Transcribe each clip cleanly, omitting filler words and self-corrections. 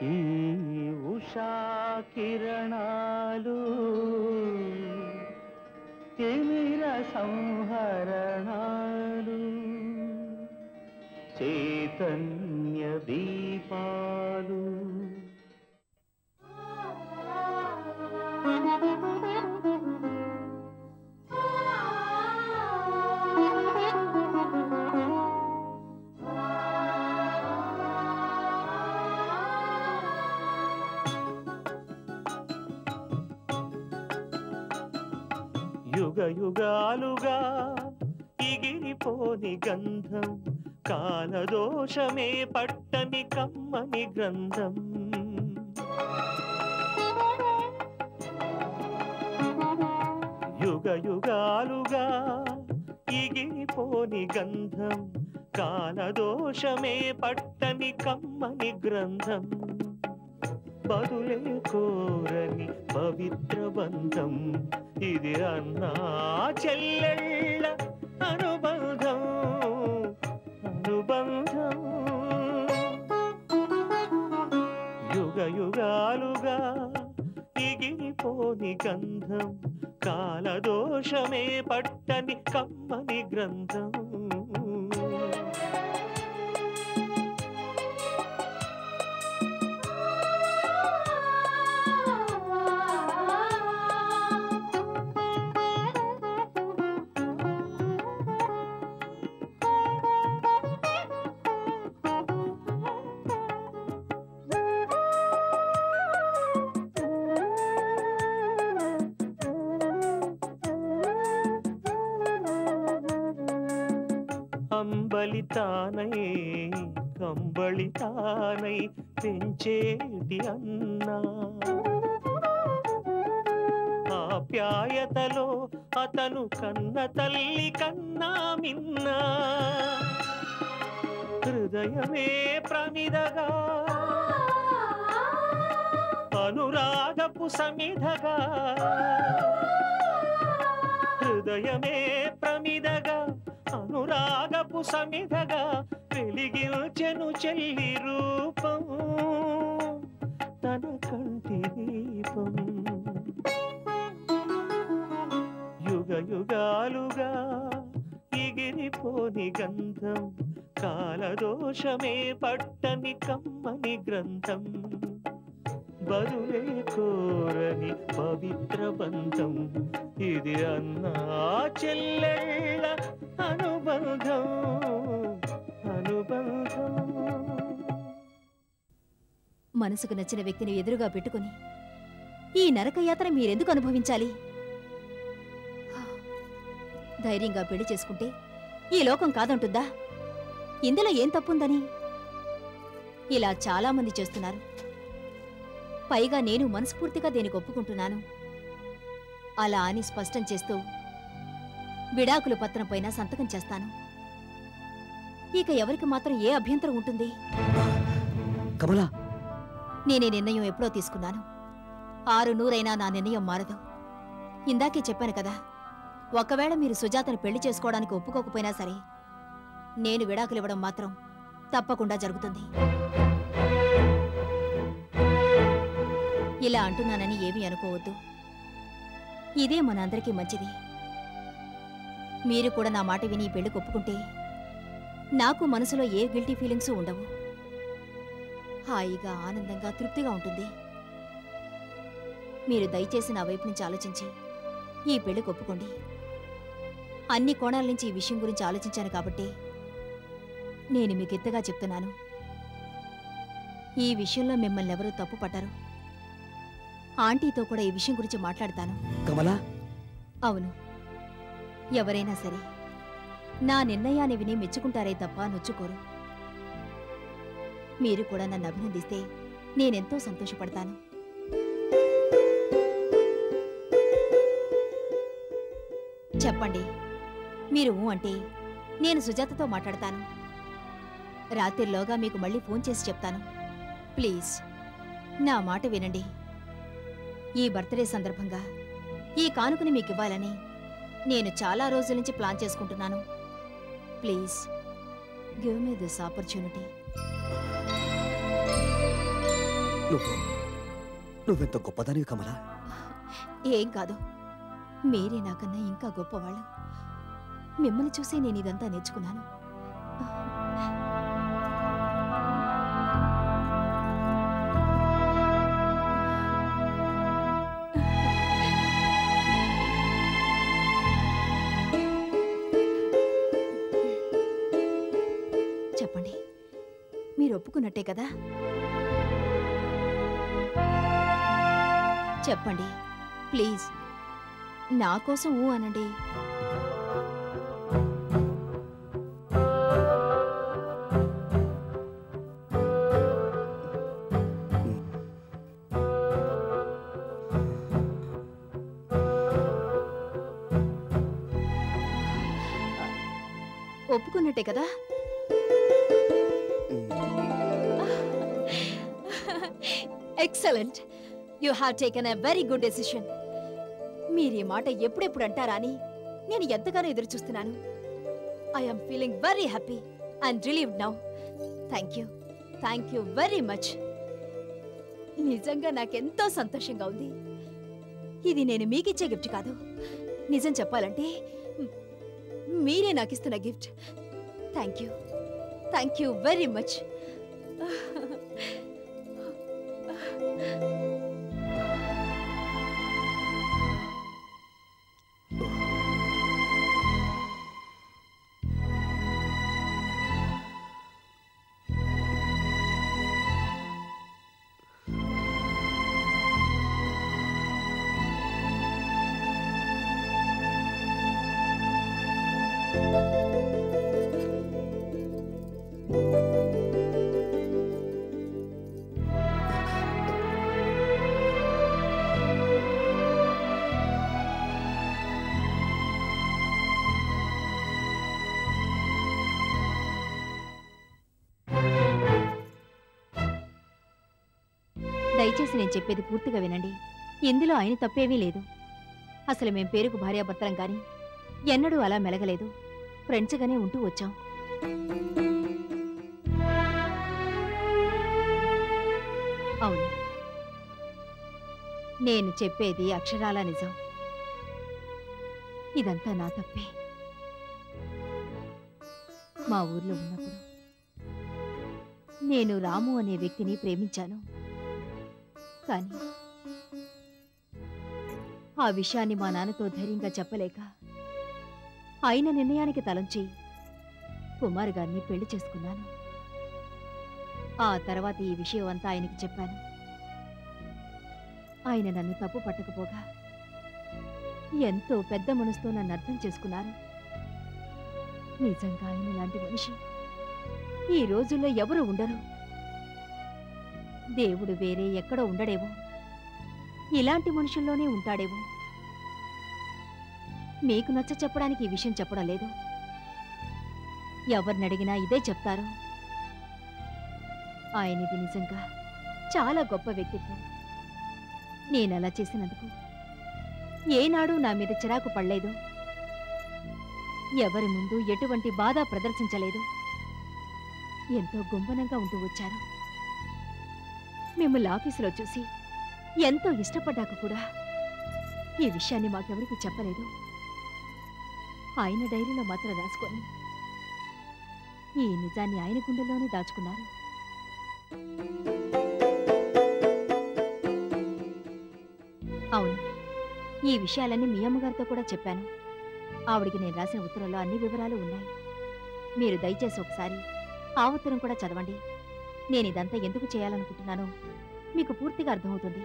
ఈ ఉషా కిరణాలు తిమిర సంహరణాలు చైతన్య దీపాలు యుగ యుగాలుగా ఇగిరిపోని గంధం కాలదోషమే పట్టని కమ్మని గ్రంథం యుగ యుగాలుగా ఇగిరిపోని గంధం కాలదోషమే పట్టని కమ్మని గ్రంథం బదులే కోరని పవిత్ర బంధం ఇది అన్నా చెల్లెళ్ళ అనుబంధం అనుబంధం యుగ యుగాలుగా ఇగిరిపోని గంధం కాలదోషమే పట్టని కమ్మని గ్రంథం అంబలితానై కంబళితానై పెంచేటి అన్నా ఆప్యాయతలో అతను కన్న తల్లి కన్నా మిన్నా హృదయమే ప్రమిదగా అనురాగపు సమిధగా హృదయమే ప్రమిదగా అనురాగపు సమిధగా వెలిగించెను చెల్లి రూపం తన కంటి దీపం యుగ యుగాలుగా ఎగిరిపోని గంధం కాలదోషమే పట్టని కమ్మని గ్రంథం బదులే కోరని పవిత్ర బంధం ఇది అన్నా చెల్లెళ్ళ అనుబంధం అనుబంధం మనసుకు నచ్చిన వ్యక్తిని ఎదురుగా పెట్టుకుని ఈ నరకయాత్ర మీరెందుకు అనుభవించాలి? ధైర్యంగా పెళ్లి చేసుకుంటే ఈ లోకం కాదంటుందా? ఇందులో ఏం తప్పుందని? ఇలా చాలా మంది చేస్తున్నారు. పైగా నేను మనస్ఫూర్తిగా దీనికి ఒప్పుకుంటున్నాను. అలా అని స్పష్టం చేస్తూ విడాకుల పత్రం పైన సంతకం చేస్తాను. ఇక ఎవరికి మాత్రం ఏ అభ్యంతరం ఉంటుంది? కమలా, నేనే నిర్ణయం ఎప్పుడో తీసుకున్నాను. 600 నా నిర్ణయం మారదు. ఇందాకే చెప్పాను కదా, ఒకవేళ మీరు సుజాతను పెళ్లి చేసుకోవడానికి ఒప్పుకోకపోయినా సరే నేను విడాకులివ్వడం మాత్రం తప్పకుండా జరుగుతుంది. ఇలా అంటున్నానని ఏమీ అనుకోవద్దు. ఇదే మనందరికీ మంచిది. మీరు కూడా నా మాట విని పెళ్లికి ఒప్పుకుంటే నాకు మనసులో ఏ గిల్టీ ఫీలింగ్స్ ఉండవు. హాయిగా ఆనందంగా తృప్తిగా ఉంటుంది. మీరు దయచేసి నా వైపు నుంచి ఆలోచించి ఈ పెళ్లికి ఒప్పుకోండి. అన్ని కోణాల నుంచి ఈ విషయం గురించి ఆలోచించాను కాబట్టి నేను మీకు ఎత్తగా చెప్తున్నాను. ఈ విషయంలో మిమ్మల్ని ఎవరూ తప్పు పట్టరు. ఆంటీతో కూడా ఈ విషయం గురించి మాట్లాడతాను. కమలా, అవును, ఎవరైనా సరే నా నిర్ణయాన్ని విని మెచ్చుకుంటారే తప్ప నొచ్చుకోరు. మీరు కూడా నన్ను అభినందిస్తే నేనెంతో సంతోషపడతాను. చెప్పండి, మీరు అంటే నేను సుజాతతో మాట్లాడతాను. రాత్రిలోగా మీకు మళ్ళీ ఫోన్ చేసి చెప్తాను. ప్లీజ్ నా మాట వినండి. ఈ బర్త్డే సందర్భంగా ఈ కానుకని మీకు ఇవ్వాలని నేను చాలా రోజుల నుంచి ప్లాన్ చేసుకుంటున్నాను. Please give me this opportunity. నువ్వెంత గొప్పదానివి కమలా. ఏం కాదు, మీరే నాకన్నా ఇంకా గొప్పవాళ్ళు. మిమ్మల్ని చూసే నేను ఇదంతా నేర్చుకున్నాను. చెప్పండి, మీరు ఒప్పుకున్నట్టే కదా? చెప్పండి ప్లీజ్, నా కోసం ఊ అనండి. ఒప్పుకున్నట్టే కదా? Excellent, you have taken a very good decision. మీరు ఈ మాట ఎప్పుడెప్పుడు అంటారా అని నేను ఎంతగానో ఎదురు చూస్తున్నాను. I'm feeling very happy and relieved now. Thank you very much. నిజంగా నాకెంతో సంతోషంగా ఉంది. ఇది నేను మీకిచ్చే గిఫ్ట్ కాదు, నిజం చెప్పాలంటే మీరే నాకిస్తున్న gift. Thank you very much. దయచేసి నేను చెప్పేది పూర్తిగా వినండి. ఇందులో ఆయన తప్పేమీ లేదు. అసలు మేం పేరుకు భార్యాభర్తలం కానీ ఎన్నడూ అలా మెలగలేదు. ఫ్రెండ్స్గానే ఉంటూ వచ్చాం. అవును, నేను చెప్పేది అక్షరాలా నిజం. ఇదంతా నా తప్పే. మా ఊర్లో ఉన్నప్పుడు నేను రాము అనే వ్యక్తిని ప్రేమించాను. కానీ ఆ విషయాన్ని మా నాన్నతో ధైర్యంగా చెప్పలేక ఆయన నిర్ణయానికి తలంచి కుమార్ గారిని పెళ్లి చేసుకున్నాను. ఆ తర్వాత ఈ విషయం అంతా ఆయనకి చెప్పాను. ఆయన నన్ను తప్పు పట్టకపోగా ఎంతో పెద్ద మనసుతో నన్ను అర్థం చేసుకున్నారు. నిజంగా ఆయన లాంటి మనిషి ఈ రోజుల్లో ఎవరు ఉండరు. దేవుడు వేరే ఎక్కడో ఉండడేమో, ఇలాంటి మనుషుల్లోనే ఉంటాడేమో. మీకు నచ్చ చెప్పడానికి ఈ విషయం చెప్పడం లేదు. ఎవరిని అడిగినా ఇదే చెప్తారు. ఆయనది నిజంగా చాలా గొప్ప వ్యక్తిత్వం. నేనలా చేసినందుకు ఏనాడు నా మీద చిరాకు పడలేదు. ఎవరి ముందు ఎటువంటి బాధ ప్రదర్శించలేదు. ఎంతో గుంభనంగా ఉంటూ వచ్చారు. మిమ్మల్ని ఆఫీసులో చూసి ఎంతో ఇష్టపడ్డాక కూడా ఈ విషయాన్ని మాకెవరికి చెప్పలేదు. ఆయన డైరీలో మాత్రం రాసుకొని ఈ నిజాన్ని ఆయన గుండెల్లోనే దాచుకున్నారు. అవును, ఈ విషయాలన్నీ మీ అమ్మగారితో కూడా చెప్పాను. ఆవిడికి నేను రాసిన ఉత్తరంలో అన్ని వివరాలు ఉన్నాయి. మీరు దయచేసి ఒకసారి ఆ ఉత్తరం కూడా చదవండి. నేను ఇదంతా ఎందుకు చేయాలనుకుంటున్నానో మీకు పూర్తిగా అర్థమవుతుంది.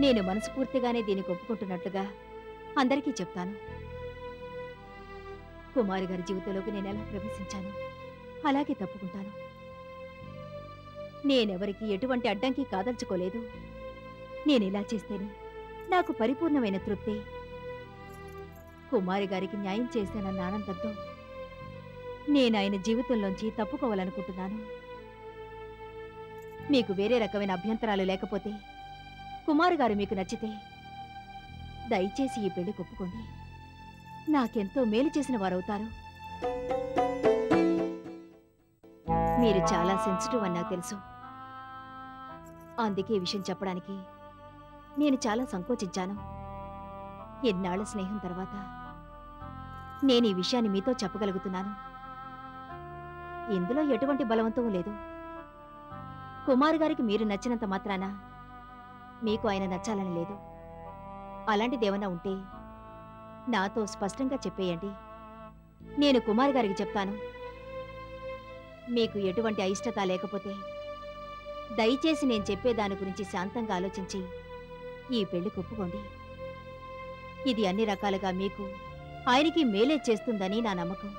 నేను మనస్ఫూర్తిగానే దీనికి ఒప్పుకుంటున్నట్లుగా అందరికీ చెప్తాను. కుమారి గారి జీవితంలోకి నేను ఎలా ప్రవేశించాను అలాగే తప్పుకుంటాను. నేనెవరికి ఎటువంటి అడ్డంకి కాదల్చుకోలేదు. నేనిలా చేస్తేనే నాకు పరిపూర్ణమైన తృప్తి. కుమారి గారికి న్యాయం చేశానన్న ఆనందంతో నేను ఆయన జీవితంలోంచి తప్పుకోవాలనుకుంటున్నాను. మీకు వేరే రకమైన అభ్యంతరాలు లేకపోతే, కుమార్ గారు మీకు నచ్చితే దయచేసి ఈ పెళ్లి ఒప్పుకోండి. నాకెంతో మేలు చేసిన వారవుతారు. మీరు చాలా సెన్సిటివ్ అని నాకు తెలుసు. అందుకే ఈ విషయం చెప్పడానికి నేను చాలా సంకోచించాను. ఎన్నాళ్ల స్నేహం తర్వాత నేను ఈ విషయాన్ని మీతో చెప్పగలుగుతున్నాను. ఇందులో ఎటువంటి బలవంతం లేదు. కుమార్ గారికి మీరు నచ్చినంత మాత్రాన మీకు ఆయన నచ్చాలని లేదు. అలాంటిదేమన్నా ఉంటే నాతో స్పష్టంగా చెప్పేయండి. నేను కుమార్ గారికి చెప్తాను. మీకు ఎటువంటి అయిష్టత లేకపోతే దయచేసి నేను చెప్పే దాని గురించి శాంతంగా ఆలోచించి ఈ పెళ్లి ఒప్పుకోండి. ఇది అన్ని రకాలుగా మీకు ఆయనకి మేలే చేస్తుందని నా నమ్మకం.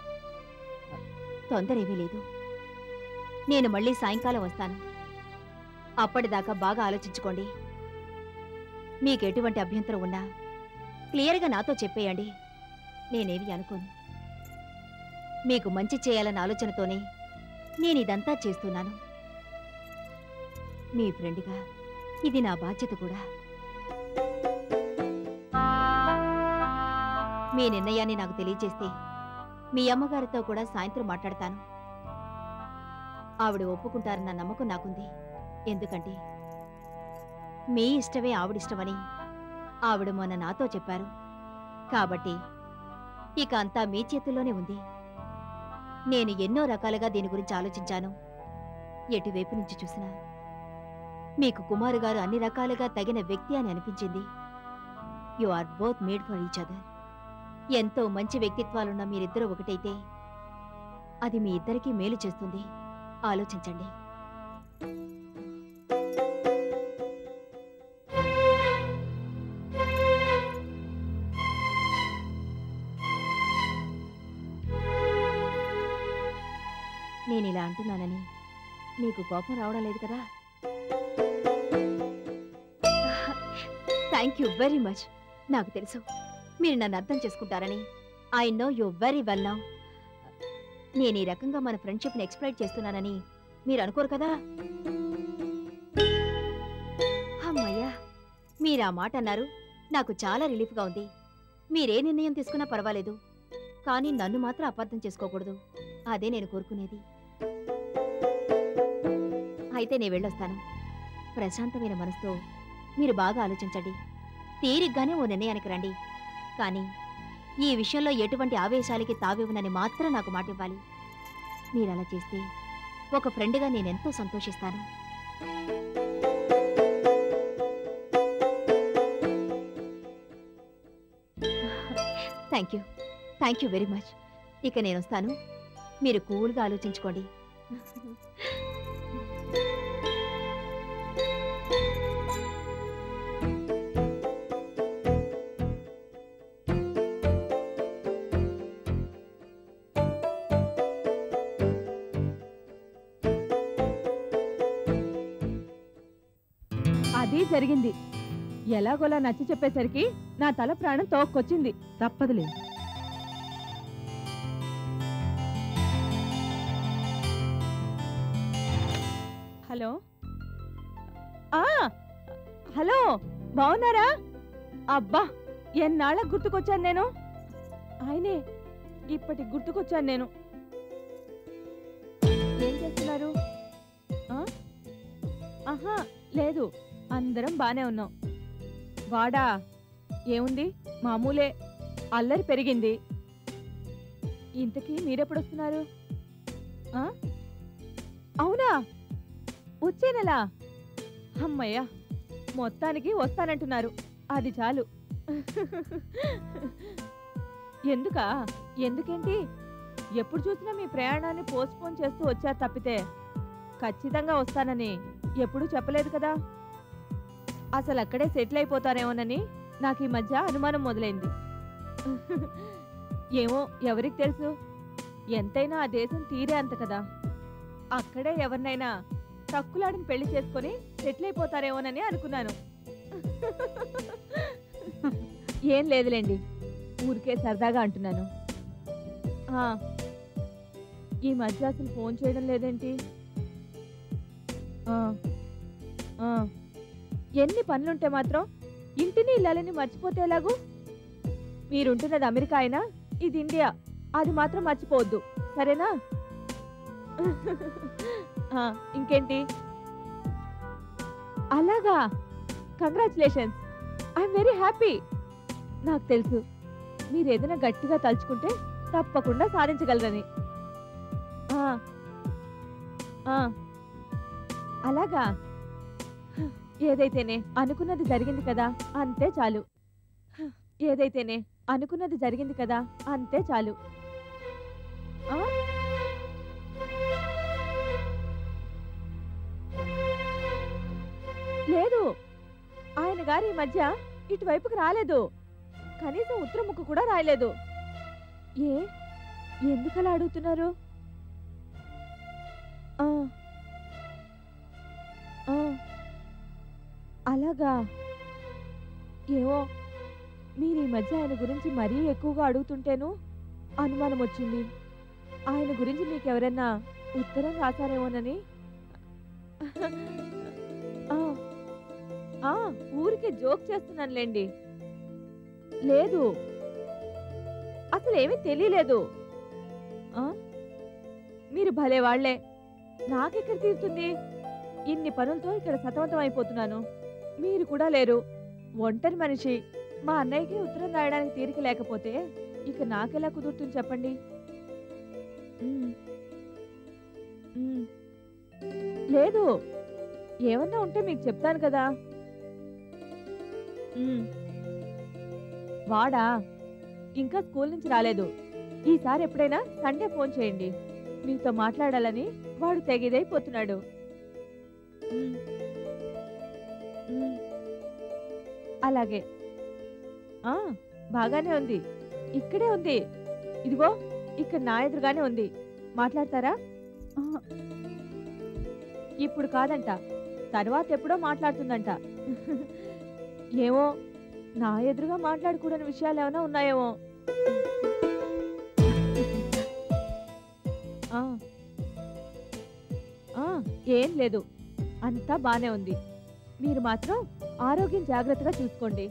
తొందరేమీ లేదు. నేను మళ్ళీ సాయంకాలం వస్తాను. అప్పటిదాకా బాగా ఆలోచించుకోండి. మీకెటువంటి అభ్యంతరం ఉన్నా క్లియర్గా నాతో చెప్పేయండి. నేనేమి అనుకోను. మీకు మంచి చేయాలన్న ఆలోచనతోనే నేనిదంతా చేస్తున్నాను. మీ ఫ్రెండ్గా ఇది నా బాధ్యత కూడా. మీ నిర్ణయాన్ని నాకు తెలియజేస్తే మీ అమ్మగారితో కూడా సాయంత్రం మాట్లాడతాను. ఆవిడ ఒప్పుకుంటారన్న నమ్మకం నాకుంది. ఎందుకంటే మీ ఇష్టమే ఆవిడిష్టమని ఆవిడ మొన్న నాతో చెప్పారు. కాబట్టి ఇక అంతా మీ చేతుల్లోనే ఉంది. నేను ఎన్నో రకాలుగా దీని గురించి ఆలోచించాను. ఎటువైపు నుంచి చూసినా మీకు కుమారు గారు అన్ని రకాలుగా తగిన వ్యక్తి అని అనిపించింది. You are both made for each other. ఎంతో మంచి వ్యక్తిత్వాలున్న మీరిద్దరూ ఒకటైతే అది మీ ఇద్దరికీ మేలు చేస్తుంది. ఆలోచించండి. నేను ఇలా అంటున్నానని మీకు కోపం రావడం లేదు కదా? Thank you very much. నాకు తెలుసు మీరు నన్ను అర్థం చేసుకుంటారని. I know you very well now. నేను ఈ రకంగా మన ఫ్రెండ్షిప్ని ఎక్స్ప్లైట్ చేస్తున్నానని మీరు అనుకోరు కదా? అమ్మయ్యా, మీరు ఆ మాట అన్నారు. నాకు చాలా రిలీఫ్గా ఉంది. మీరే నిర్ణయం తీసుకున్నా పర్వాలేదు, కానీ నన్ను మాత్రం అపార్థం చేసుకోకూడదు. అదే నేను కోరుకునేది. అయితే నేను వెళ్ళొస్తాను. ప్రశాంతమైన మనసుతో మీరు బాగా ఆలోచించండి. తీరిగ్గానే ఓ నిర్ణయానికి రండి. కానీ ఈ విషయంలో ఎటువంటి ఆవేశాలకి తావివ్వనని మాత్రం నాకు మాట ఇవ్వాలి. మీరు అలా చేస్తే ఒక ఫ్రెండ్గా నేనెంతో సంతోషిస్తాను. Thank you very much. ఇక నేను వస్తాను. మీరు కూల్గా ఆలోచించుకోండి. అది జరిగింది. ఎలాగోలా నచ్చి చెప్పేసరికి నా తల ప్రాణం తోక్కొచ్చింది. తప్పదులే. హలో, హలో, బాగున్నారా? అబ్బా, ఎన్నాళ్ళకు గుర్తుకొచ్చాను నేను. ఆయనే, ఇప్పటికి గుర్తుకొచ్చాను నేను. ఏం చేస్తున్నారు? ఆహా లేదు, అందరం బానే ఉన్నాం. వాడా ఏముంది, మామూలే. అల్లరి పెరిగింది. ఇంతకీ మీరెప్పుడొస్తున్నారు? అవునా, వచ్చే నెల? అమ్మయ్యా, మొత్తానికి వస్తానంటున్నారు. అది చాలు. ఎందుకేంటి? ఎప్పుడు చూసినా మీ ప్రయాణాన్ని పోస్ట్పోన్ చేస్తూ వచ్చారు తప్పితే ఖచ్చితంగా వస్తానని ఎప్పుడూ చెప్పలేదు కదా. అసలు అక్కడే సెటిల్ అయిపోతారేమోనని నాకు ఈ మధ్య అనుమానం మొదలైంది. ఏమో, ఎవరికి తెలుసు? ఎంతైనా ఆ దేశం తీరే అంత కదా. అక్కడే ఎవరినైనా తక్కులాడిని పెళ్లి చేసుకొని సెటిల్ అయిపోతారేమోనని అనుకున్నాను. ఏం లేదులేండి, ఊరికే సరదాగా అంటున్నాను. ఈ మధ్య అసలు ఫోన్ చేయడం లేదేంటి? ఆ, ఆ. ఎన్ని పనులుంటే మాత్రం ఇంటిని ఇల్లాలని మర్చిపోతే ఎలాగూ? మీరుంటున్నది అమెరికా అయినా ఇది ఇండియా, అది మాత్రం మర్చిపోవద్దు, సరేనా? ఆ, ఇంకేంటి? అలాగా, కంగ్రాచులేషన్స్, ఐఎమ్ వెరీ హ్యాపీ. నాకు తెలుసు మీరు ఏదైనా గట్టిగా తలుచుకుంటే తప్పకుండా సాధించగలరని. ఆ, ఆ, అలాగా, ఏదైతేనే అనుకున్నది జరిగింది కదా, అంతే చాలు. ఏదైతేనే అనుకున్నది జరిగింది కదా, అంతే చాలు. ఆ? లేదు, ఆయన గారు ఈ మధ్య ఇటువైపుకి రాలేదు, కనీసం ఉత్తరం ముక్కు కూడా రాయలేదు. ఎందుకలా అడుగుతున్నారు? ఆ, ఆ, అలాగా, ఏమో మీరు ఈ మధ్య ఆయన గురించి మరీ ఎక్కువగా అడుగుతుంటేను అనుమానం వచ్చింది. ఆయన గురించి మీకు ఎవరైనా ఉత్తరం రాశారేమోనని. ఆ, ఆ, ఊరికే జోక్ చేస్తున్నానులేండి. లేదు, అసలు ఏమీ తెలియలేదు. మీరు భలే వాళ్లే. నాకెక్కడ తీరుతుంది? ఇన్ని పనులతో ఇక్కడ సతమతం అయిపోతున్నాను. మీరు కూడా లేరు, ఒంటరి మనిషి. మా అన్నయ్యకి ఉత్తరం రాయడానికి తీరిక లేకపోతే ఇక నాకెలా కుదురుతుంది చెప్పండి? లేదు, ఏమన్నా ఉంటే మీకు చెప్తాను కదా. వాడా ఇంకా స్కూల్ నుంచి రాలేదు. ఈసారి ఎప్పుడైనా సండే ఫోన్ చేయండి, మీతో మాట్లాడాలని వాడు తెగిదైపోతున్నాడు. అలాగే. బాగానే ఉంది, ఇక్కడే ఉంది, ఇదిగో ఇక్కడ నా ఎదురుగానే ఉంది. మాట్లాడతారా? ఇప్పుడు కాదంట, తర్వాత ఎప్పుడో మాట్లాడుతుందంట. ఏమో, నా ఎదురుగా మాట్లాడకూడని విషయాలు ఏమైనా ఉన్నాయేమో. ఏం లేదు, అంతా బానే ఉంది. మీరు మాత్రం ఆరోగ్యం జాగ్రత్తగా చూసుకోండి.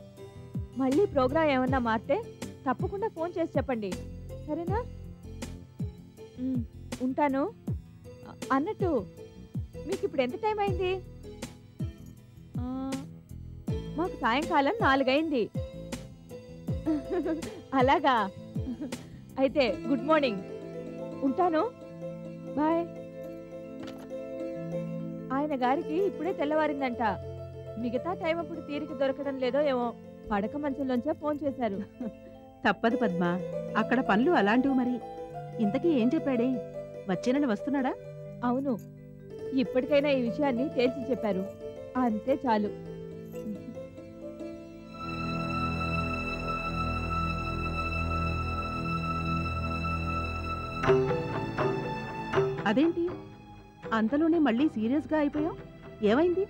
మళ్ళీ ప్రోగ్రాం ఏమన్నా మారితే తప్పకుండా ఫోన్ చేసి చెప్పండి, సరేనా? ఉంటాను. అన్నట్టు మీకు ఇప్పుడు ఎంత టైం అయింది? మాకు సాయంకాలం 4 అయింది. అలాగా, అయితే గుడ్ మార్నింగ్, ఉంటాను, బాయ్. ఆయన గారికి ఇప్పుడే తెల్లవారిందంట. మిగతా టైం అప్పుడు తీరిక దొరకడం లేదో ఏమో, పడక మంచంలోంచే ఫోన్ చేశారు. తప్పదు పద్మ, అక్కడ పనులు అలాంటివి. మరి ఇంతకీ ఏం చెప్పాడే? వచ్చేనని వస్తున్నాడా? అవును, ఇప్పటికైనా ఈ విషయాన్ని తేల్చి చెప్పారు, అంతే చాలు. అదేంటి అంతలోనే మళ్ళీ సీరియస్గా అయిపోయావు? ఏమైంది?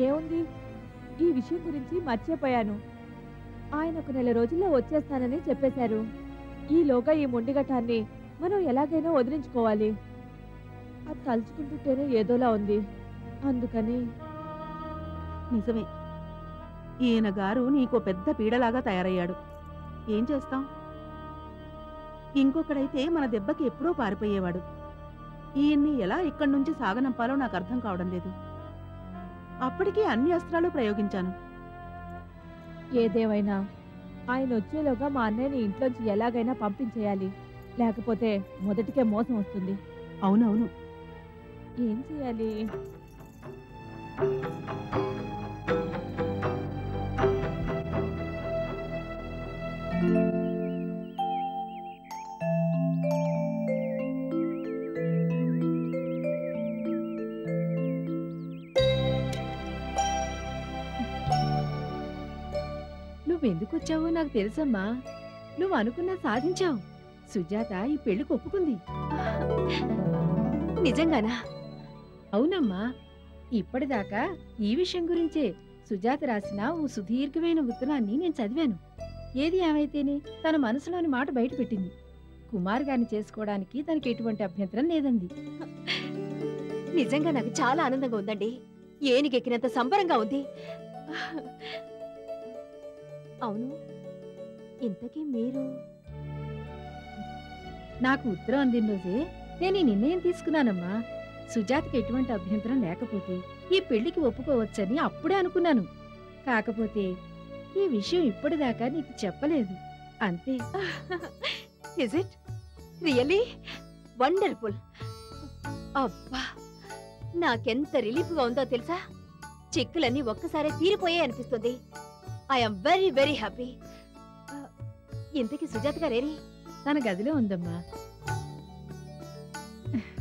ఏముంది, ఈ విషయం గురించి మర్చిపోయాను. ఆయన ఒక 1 నెల రోజుల్లో వచ్చేస్తానని చెప్పేశారు. ఈలోగా ఈ మొండిగటాన్ని మనం ఎలాగైనా వదిలించుకోవాలి. అది తలుచుకుంటుంటేనే ఏదోలా ఉంది, అందుకని. నిజమే, ఈయన గారు నీకో పెద్ద పీడలాగా తయారయ్యాడు. ఏం చేస్తాం? ఇంకొకడైతే మన దెబ్బకి ఎప్పుడో పారిపోయేవాడు. ఈయన్ని ఎలా ఇక్కడి నుంచి సాగనంపాలో నాకు అర్థం కావడం లేదు. అప్పటికీ అన్ని అస్త్రాలు ప్రయోగించాను. ఏదేమైనా ఆయన వచ్చేలోగా మా అన్నయ్యని ఇంట్లోంచి ఎలాగైనా పంపించేయాలి, లేకపోతే మొదటికే మోసం వస్తుంది. అవునవును, ఏం చేయాలి? నువ్వెందుకు వచ్చావో నాకు తెలుసమ్మా. నువ్వు అనుకున్నది సాధించావు. సుజాత ఈ పెళ్లికి ఒప్పుకుంది. నిజంగానా? అవునమ్మా, ఇప్పటిదాకా ఈ విషయం గురించే సుజాత రాసిన ఓ సుదీర్ఘమైన ఉత్తరాన్ని నేను చదివాను. ఏది ఏమైతేనే తన మనసులోని మాట బయటపెట్టింది. కుమార్ గారిని చేసుకోవడానికి దానికి ఎటువంటి అభ్యంతరం లేదండి. నిజంగా నాకు చాలా ఆనందంగా ఉందండి. ఏనిగెక్కినంత సంబరంగా ఉంది. అవును, ఇంతకీ మీరు? నాకు ఉత్తరం అందిన రోజే నేను ఈ నిర్ణయం తీసుకున్నానమ్మా. సుజాతకి ఎటువంటి అభ్యంతరం లేకపోతే ఈ పెళ్లికి ఒప్పుకోవచ్చని అప్పుడే అనుకున్నాను. కాకపోతే ఈ విషయం ఇప్పటిదాకా నీకు చెప్పలేదు అంతే. Is it really wonderful? అబ్బా, నాకెంత రిలీఫ్గా ఉందో తెలుసా? చిక్కులన్నీ ఒక్కసారే తీరిపోయే అనిపిస్తుంది. I'm very very happy. ఇంతకీ సుజాత గారేరి? తన గదిలో ఉందమ్మా.